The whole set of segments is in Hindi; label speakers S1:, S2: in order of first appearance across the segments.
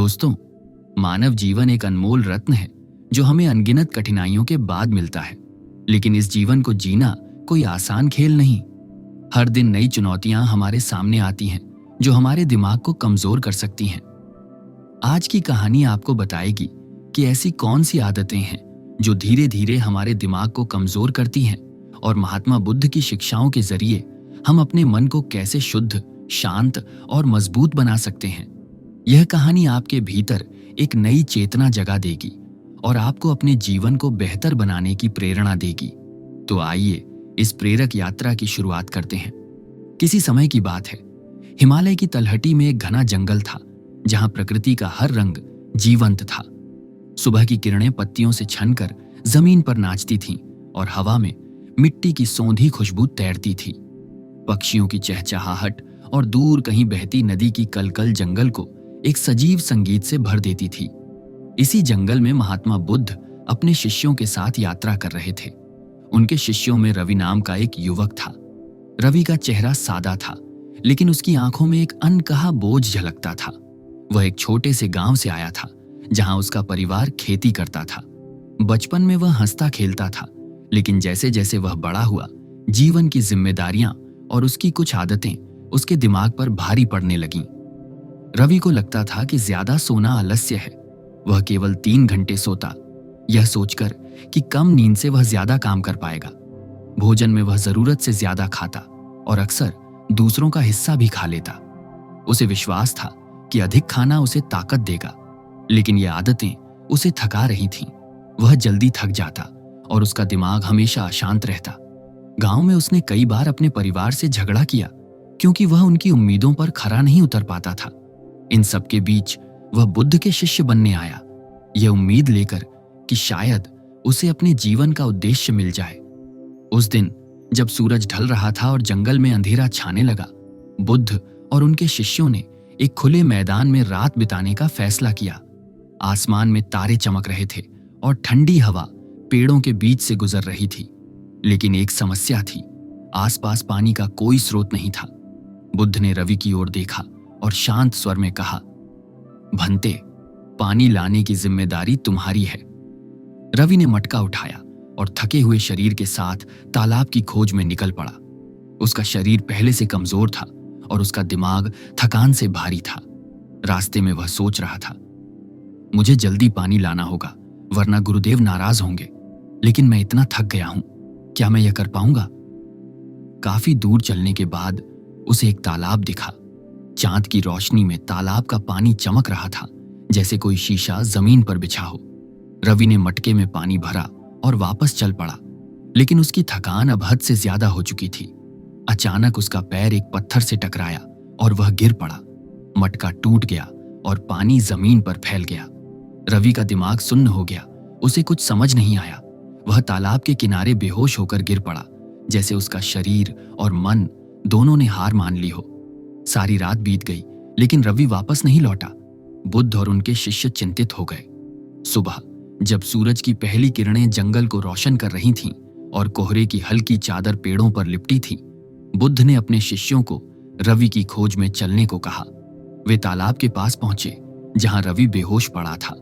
S1: दोस्तों, मानव जीवन एक अनमोल रत्न है जो हमें अनगिनत कठिनाइयों के बाद मिलता है। लेकिन इस जीवन को जीना कोई आसान खेल नहीं। हर दिन नई चुनौतियां हमारे सामने आती हैं जो हमारे दिमाग को कमजोर कर सकती हैं। आज की कहानी आपको बताएगी कि ऐसी कौन सी आदतें हैं जो धीरे धीरे हमारे दिमाग को कमजोर करती हैं और महात्मा बुद्ध की शिक्षाओं के जरिए हम अपने मन को कैसे शुद्ध, शांत और मजबूत बना सकते हैं। यह कहानी आपके भीतर एक नई चेतना जगा देगी और आपको अपने जीवन को बेहतर बनाने की प्रेरणा देगी। तो आइए इस प्रेरक यात्रा की शुरुआत करते हैं। किसी समय की बात है, हिमालय की तलहटी में एक घना जंगल था जहां प्रकृति का हर रंग जीवंत था। सुबह की किरणें पत्तियों से छनकर जमीन पर नाचती थीं और हवा में मिट्टी की सौंधी खुशबू तैरती थी। पक्षियों की चहचहाहट और दूर कहीं बहती नदी की कलकल जंगल को एक सजीव संगीत से भर देती थी। इसी जंगल में महात्मा बुद्ध अपने शिष्यों के साथ यात्रा कर रहे थे। उनके शिष्यों में रवि नाम का एक युवक था। रवि का चेहरा सादा था, लेकिन उसकी आंखों में एक अनकहा बोझ झलकता था। वह एक छोटे से गांव से आया था जहां उसका परिवार खेती करता था। बचपन में वह हंसता खेलता था, लेकिन जैसे जैसे वह बड़ा हुआ, जीवन की जिम्मेदारियां और उसकी कुछ आदतें उसके दिमाग पर भारी पड़ने लगीं। रवि को लगता था कि ज्यादा सोना आलस्य है। वह केवल 3 घंटे सोता, यह सोचकर कि कम नींद से वह ज्यादा काम कर पाएगा। भोजन में वह जरूरत से ज्यादा खाता और अक्सर दूसरों का हिस्सा भी खा लेता। उसे विश्वास था कि अधिक खाना उसे ताकत देगा, लेकिन ये आदतें उसे थका रही थीं। वह जल्दी थक जाता और उसका दिमाग हमेशा अशांत रहता। गांव में उसने कई बार अपने परिवार से झगड़ा किया क्योंकि वह उनकी उम्मीदों पर खरा नहीं उतर पाता था। इन सब के बीच वह बुद्ध के शिष्य बनने आया, यह उम्मीद लेकर कि शायद उसे अपने जीवन का उद्देश्य मिल जाए। उस दिन जब सूरज ढल रहा था और जंगल में अंधेरा छाने लगा, बुद्ध और उनके शिष्यों ने एक खुले मैदान में रात बिताने का फैसला किया। आसमान में तारे चमक रहे थे और ठंडी हवा पेड़ों के बीच से गुजर रही थी। लेकिन एक समस्या थी, आसपास पानी का कोई स्रोत नहीं था। बुद्ध ने रवि की ओर देखा और शांत स्वर में कहा, भंते, पानी लाने की जिम्मेदारी तुम्हारी है। रवि ने मटका उठाया और थके हुए शरीर के साथ तालाब की खोज में निकल पड़ा। उसका शरीर पहले से कमजोर था और उसका दिमाग थकान से भारी था। रास्ते में वह सोच रहा था, मुझे जल्दी पानी लाना होगा वरना गुरुदेव नाराज होंगे। लेकिन मैं इतना थक गया हूं, क्या मैं यह कर पाऊंगा? काफी दूर चलने के बाद उसे एक तालाब दिखा। चांद की रोशनी में तालाब का पानी चमक रहा था, जैसे कोई शीशा जमीन पर बिछा हो। रवि ने मटके में पानी भरा और वापस चल पड़ा, लेकिन उसकी थकान अब हद से ज्यादा हो चुकी थी। अचानक उसका पैर एक पत्थर से टकराया और वह गिर पड़ा। मटका टूट गया और पानी जमीन पर फैल गया। रवि का दिमाग सुन्न हो गया, उसे कुछ समझ नहीं आया। वह तालाब के किनारे बेहोश होकर गिर पड़ा, जैसे उसका शरीर और मन दोनों ने हार मान ली हो। सारी रात बीत गई, लेकिन रवि वापस नहीं लौटा। बुद्ध और उनके शिष्य चिंतित हो गए। सुबह जब सूरज की पहली किरणें जंगल को रोशन कर रही थीं और कोहरे की हल्की चादर पेड़ों पर लिपटी थी, बुद्ध ने अपने शिष्यों को रवि की खोज में चलने को कहा। वे तालाब के पास पहुंचे जहां रवि बेहोश पड़ा था।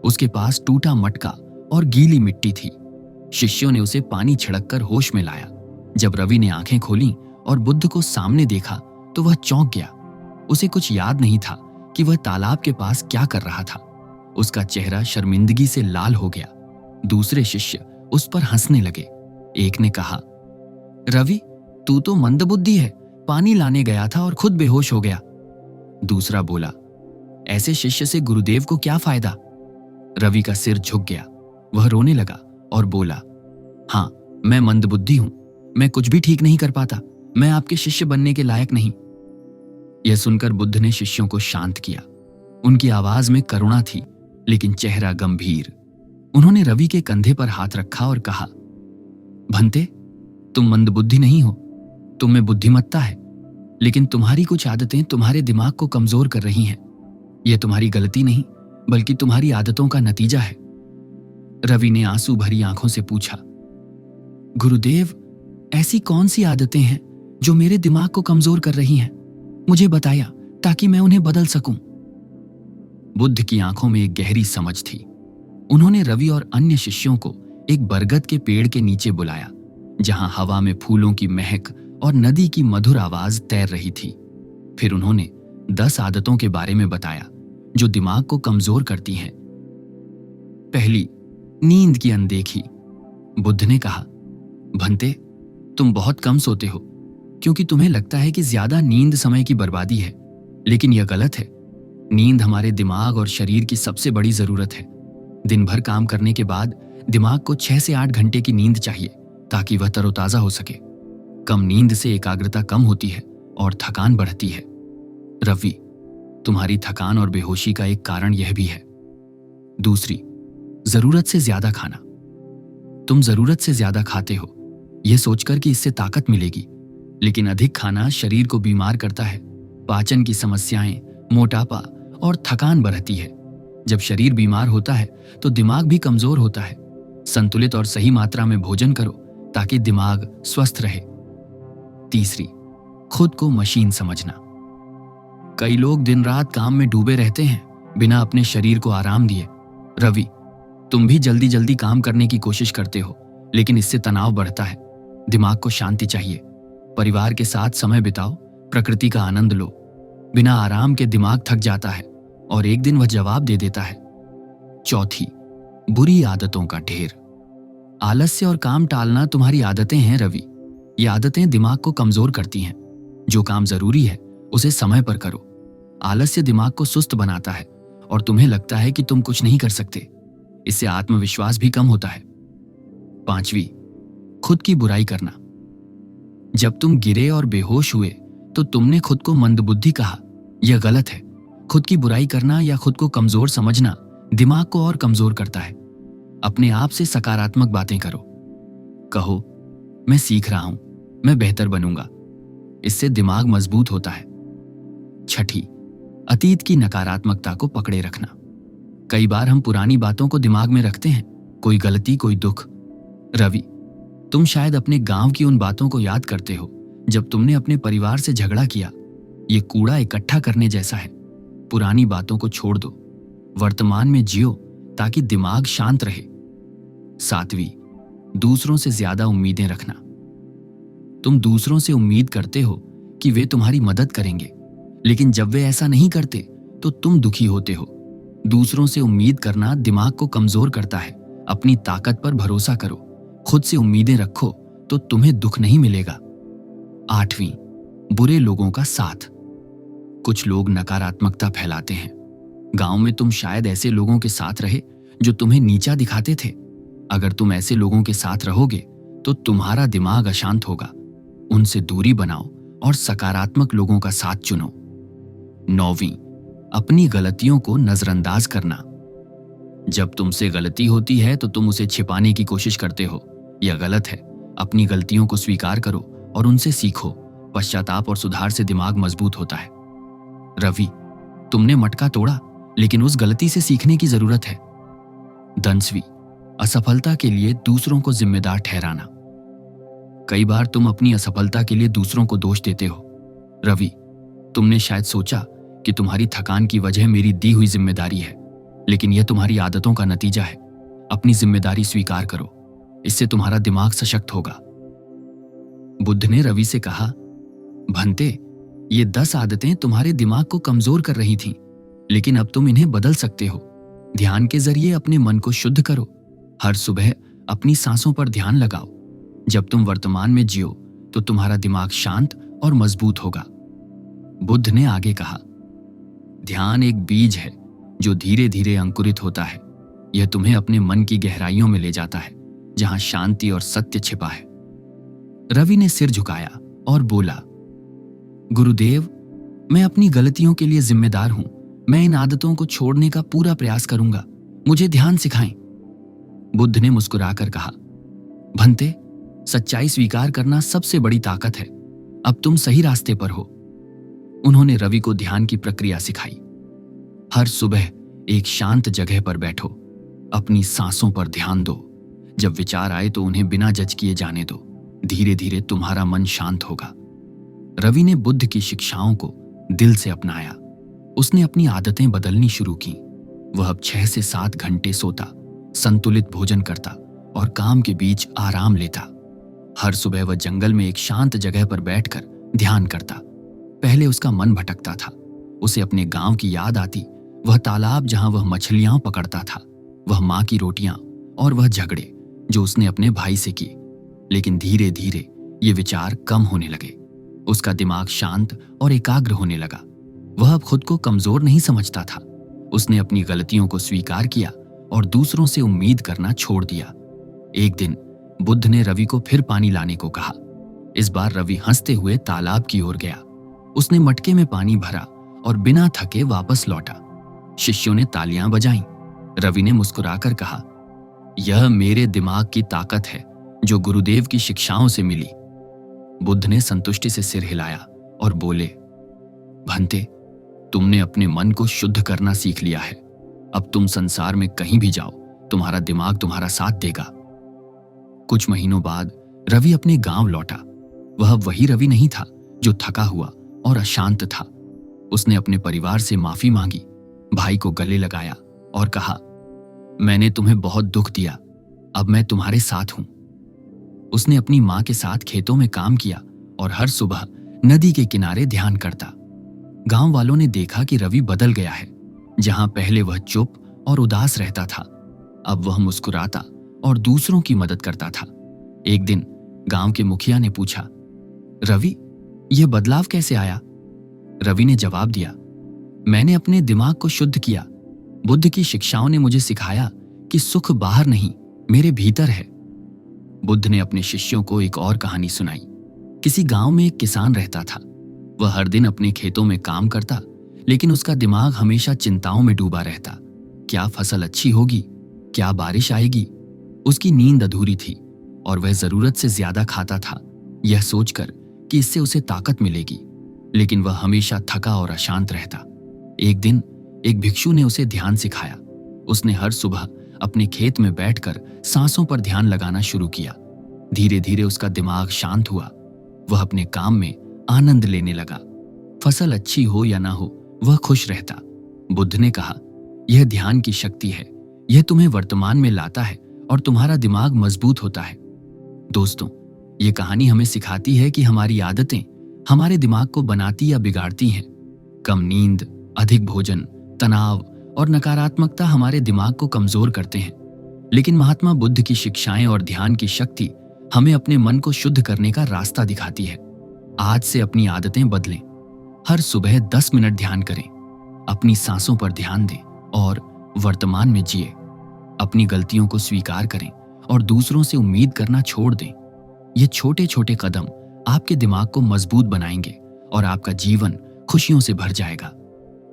S1: उसके पास टूटा मटका और गीली मिट्टी थी। शिष्यों ने उसे पानी छिड़ककर होश में लाया। जब रवि ने आंखें खोलीं और बुद्ध को सामने देखा तो वह चौंक गया। उसे कुछ याद नहीं था कि वह तालाब के पास क्या कर रहा था। उसका चेहरा शर्मिंदगी से लाल हो गया। दूसरे शिष्य उस पर हंसने लगे। एक ने कहा, रवि, तू तो मंदबुद्धि है, पानी लाने गया था और खुद बेहोश हो गया। दूसरा बोला, ऐसे शिष्य से गुरुदेव को क्या फायदा? रवि का सिर झुक गया। वह रोने लगा और बोला, हाँ, मैं मंदबुद्धि हूं, मैं कुछ भी ठीक नहीं कर पाता, मैं आपके शिष्य बनने के लायक नहीं। यह सुनकर बुद्ध ने शिष्यों को शांत किया। उनकी आवाज में करुणा थी, लेकिन चेहरा गंभीर। उन्होंने रवि के कंधे पर हाथ रखा और कहा, भंते, तुम मंदबुद्धि नहीं हो, तुम में बुद्धिमत्ता है, लेकिन तुम्हारी कुछ आदतें तुम्हारे दिमाग को कमजोर कर रही हैं। यह तुम्हारी गलती नहीं, बल्कि तुम्हारी आदतों का नतीजा है। रवि ने आंसू भरी आंखों से पूछा, गुरुदेव, ऐसी कौन सी आदतें हैं जो मेरे दिमाग को कमजोर कर रही हैं? मुझे बताया ताकि मैं उन्हें बदल सकूं। बुद्ध की आंखों में एक गहरी समझ थी। उन्होंने रवि और अन्य शिष्यों को एक बरगद के पेड़ के नीचे बुलाया, जहां हवा में फूलों की महक और नदी की मधुर आवाज तैर रही थी। फिर उन्होंने 10 आदतों के बारे में बताया जो दिमाग को कमजोर करती हैं। पहली, नींद की अनदेखी। बुद्ध ने कहा, भंते, तुम बहुत कम सोते हो क्योंकि तुम्हें लगता है कि ज्यादा नींद समय की बर्बादी है, लेकिन यह गलत है। नींद हमारे दिमाग और शरीर की सबसे बड़ी जरूरत है। दिन भर काम करने के बाद दिमाग को 6 से 8 घंटे की नींद चाहिए ताकि वह तरोताजा हो सके। कम नींद से एकाग्रता कम होती है और थकान बढ़ती है। रवि, तुम्हारी थकान और बेहोशी का एक कारण यह भी है। दूसरी, जरूरत से ज्यादा खाना। तुम जरूरत से ज्यादा खाते हो, यह सोचकर कि इससे ताकत मिलेगी, लेकिन अधिक खाना शरीर को बीमार करता है। पाचन की समस्याएं, मोटापा और थकान बढ़ती है। जब शरीर बीमार होता है तो दिमाग भी कमजोर होता है। संतुलित और सही मात्रा में भोजन करो ताकि दिमाग स्वस्थ रहे। तीसरी, खुद को मशीन समझना। कई लोग दिन रात काम में डूबे रहते हैं बिना अपने शरीर को आराम दिए। रवि, तुम भी जल्दी जल्दी काम करने की कोशिश करते हो, लेकिन इससे तनाव बढ़ता है। दिमाग को शांति चाहिए। परिवार के साथ समय बिताओ, प्रकृति का आनंद लो। बिना आराम के दिमाग थक जाता है और एक दिन वह जवाब दे देता है। चौथी, बुरी आदतों का ढेर। आलस्य और काम टालना तुम्हारी आदतें हैं रवि। ये आदतें दिमाग को कमजोर करती हैं। जो काम जरूरी है उसे समय पर करो। आलस्य दिमाग को सुस्त बनाता है और तुम्हें लगता है कि तुम कुछ नहीं कर सकते। इससे आत्मविश्वास भी कम होता है। पांचवी, खुद की बुराई करना। जब तुम गिरे और बेहोश हुए तो तुमने खुद को मंदबुद्धि कहा। यह गलत है। खुद की बुराई करना या खुद को कमजोर समझना दिमाग को और कमजोर करता है। अपने आप से सकारात्मक बातें करो। कहो, मैं सीख रहा हूं, मैं बेहतर बनूंगा। इससे दिमाग मजबूत होता है। छठी, अतीत की नकारात्मकता को पकड़े रखना। कई बार हम पुरानी बातों को दिमाग में रखते हैं, कोई गलती, कोई दुख। रवि, तुम शायद अपने गांव की उन बातों को याद करते हो जब तुमने अपने परिवार से झगड़ा किया। ये कूड़ा इकट्ठा करने जैसा है। पुरानी बातों को छोड़ दो, वर्तमान में जियो ताकि दिमाग शांत रहे। सातवीं, दूसरों से ज्यादा उम्मीदें रखना। तुम दूसरों से उम्मीद करते हो कि वे तुम्हारी मदद करेंगे, लेकिन जब वे ऐसा नहीं करते तो तुम दुखी होते हो। दूसरों से उम्मीद करना दिमाग को कमजोर करता है। अपनी ताकत पर भरोसा करो, खुद से उम्मीदें रखो तो तुम्हें दुख नहीं मिलेगा। आठवीं, बुरे लोगों का साथ। कुछ लोग नकारात्मकता फैलाते हैं। गांव में तुम शायद ऐसे लोगों के साथ रहे जो तुम्हें नीचा दिखाते थे। अगर तुम ऐसे लोगों के साथ रहोगे तो तुम्हारा दिमाग अशांत होगा। उनसे दूरी बनाओ और सकारात्मक लोगों का साथ चुनो। नौवीं, अपनी गलतियों को नजरअंदाज करना। जब तुमसे गलती होती है तो तुम उसे छिपाने की कोशिश करते हो। यह गलत है। अपनी गलतियों को स्वीकार करो और उनसे सीखो। पश्चाताप और सुधार से दिमाग मजबूत होता है। रवि, तुमने मटका तोड़ा, लेकिन उस गलती से सीखने की जरूरत है। दंसवीं, असफलता के लिए दूसरों को जिम्मेदार ठहराना। कई बार तुम अपनी असफलता के लिए दूसरों को दोष देते हो। रवि, तुमने शायद सोचा कि तुम्हारी थकान की वजह मेरी दी हुई जिम्मेदारी है, लेकिन यह तुम्हारी आदतों का नतीजा है। अपनी जिम्मेदारी स्वीकार करो, इससे तुम्हारा दिमाग सशक्त होगा। बुद्ध ने रवि से कहा, भंते, ये 10 आदतें तुम्हारे दिमाग को कमजोर कर रही थीं, लेकिन अब तुम इन्हें बदल सकते हो। ध्यान के जरिए अपने मन को शुद्ध करो। हर सुबह अपनी सांसों पर ध्यान लगाओ। जब तुम वर्तमान में जियो तो तुम्हारा दिमाग शांत और मजबूत होगा। बुद्ध ने आगे कहा, ध्यान एक बीज है जो धीरे धीरे अंकुरित होता है। यह तुम्हें अपने मन की गहराइयों में ले जाता है, जहां शांति और सत्य छिपा है। रवि ने सिर झुकाया और बोला, गुरुदेव, मैं अपनी गलतियों के लिए जिम्मेदार हूं। मैं इन आदतों को छोड़ने का पूरा प्रयास करूंगा। मुझे ध्यान सिखाएं। बुद्ध ने मुस्कुराकर कहा, भंते, सच्चाई स्वीकार करना सबसे बड़ी ताकत है। अब तुम सही रास्ते पर हो। उन्होंने रवि को ध्यान की प्रक्रिया सिखाई। हर सुबह एक शांत जगह पर बैठो, अपनी सांसों पर ध्यान दो। जब विचार आए तो उन्हें बिना जज किए जाने दो। धीरे धीरे तुम्हारा मन शांत होगा। रवि ने बुद्ध की शिक्षाओं को दिल से अपनाया। उसने अपनी आदतें बदलनी शुरू की। वह अब 6 से 7 घंटे सोता, संतुलित भोजन करता और काम के बीच आराम लेता। हर सुबह वह जंगल में एक शांत जगह पर बैठकर ध्यान करता। पहले उसका मन भटकता था, उसे अपने गांव की याद आती, वह तालाब जहां वह मछलियां पकड़ता था, वह माँ की रोटियां और वह झगड़े जो उसने अपने भाई से किए। लेकिन धीरे धीरे ये विचार कम होने लगे। उसका दिमाग शांत और एकाग्र होने लगा। वह अब खुद को कमजोर नहीं समझता था। उसने अपनी गलतियों को स्वीकार किया और दूसरों से उम्मीद करना छोड़ दिया। एक दिन बुद्ध ने रवि को फिर पानी लाने को कहा। इस बार रवि हंसते हुए तालाब की ओर गया। उसने मटके में पानी भरा और बिना थके वापस लौटा। शिष्यों ने तालियां बजाईं। रवि ने मुस्कुराकर कहा, यह मेरे दिमाग की ताकत है जो गुरुदेव की शिक्षाओं से मिली। बुद्ध ने संतुष्टि से सिर हिलाया और बोले, भंते, तुमने अपने मन को शुद्ध करना सीख लिया है। अब तुम संसार में कहीं भी जाओ, तुम्हारा दिमाग तुम्हारा साथ देगा। कुछ महीनों बाद रवि अपने गांव लौटा। वह अब वही रवि नहीं था जो थका हुआ और अशांत था। उसने अपने परिवार से माफी मांगी, भाई को गले लगाया और कहा, मैंने तुम्हें बहुत दुख दिया, अब मैं तुम्हारे साथ हूं। उसने अपनी मां के साथ खेतों में काम किया और हर सुबह नदी के किनारे ध्यान करता। गांव वालों ने देखा कि रवि बदल गया है। जहां पहले वह चुप और उदास रहता था, अब वह मुस्कुराता और दूसरों की मदद करता था। एक दिन गांव के मुखिया ने पूछा, रवि, यह बदलाव कैसे आया? रवि ने जवाब दिया, मैंने अपने दिमाग को शुद्ध किया। बुद्ध की शिक्षाओं ने मुझे सिखाया कि सुख बाहर नहीं, मेरे भीतर है। बुद्ध ने अपने शिष्यों को एक और कहानी सुनाई। किसी गांव में एक किसान रहता था। वह हर दिन अपने खेतों में काम करता, लेकिन उसका दिमाग हमेशा चिंताओं में डूबा रहता। क्या फसल अच्छी होगी? क्या बारिश आएगी? उसकी नींद अधूरी थी और वह जरूरत से ज्यादा खाता था, यह सोचकर कि इससे उसे ताकत मिलेगी। लेकिन वह हमेशा थका और अशांत रहता। एक दिन एक भिक्षु ने उसे ध्यान सिखाया। उसने हर सुबह अपने खेत में बैठकर सांसों पर ध्यान लगाना शुरू किया। धीरे धीरे उसका दिमाग शांत हुआ। वह अपने काम में आनंद लेने लगा। फसल अच्छी हो या ना हो, वह खुश रहता। बुद्ध ने कहा, यह ध्यान की शक्ति है। यह तुम्हें वर्तमान में लाता है और तुम्हारा दिमाग मजबूत होता है। दोस्तों, ये कहानी हमें सिखाती है कि हमारी आदतें हमारे दिमाग को बनाती या बिगाड़ती हैं। कम नींद, अधिक भोजन, तनाव और नकारात्मकता हमारे दिमाग को कमजोर करते हैं। लेकिन महात्मा बुद्ध की शिक्षाएं और ध्यान की शक्ति हमें अपने मन को शुद्ध करने का रास्ता दिखाती है। आज से अपनी आदतें बदलें। हर सुबह 10 मिनट ध्यान करें, अपनी सांसों पर ध्यान दें और वर्तमान में जिए। अपनी गलतियों को स्वीकार करें और दूसरों से उम्मीद करना छोड़ दें। ये छोटे छोटे कदम आपके दिमाग को मजबूत बनाएंगे और आपका जीवन खुशियों से भर जाएगा।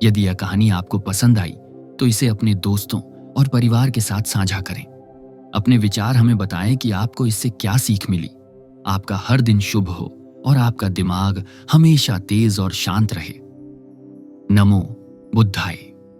S1: यदि यह कहानी आपको पसंद आई तो इसे अपने दोस्तों और परिवार के साथ साझा करें। अपने विचार हमें बताएं कि आपको इससे क्या सीख मिली। आपका हर दिन शुभ हो और आपका दिमाग हमेशा तेज और शांत रहे। नमो बुद्धाय।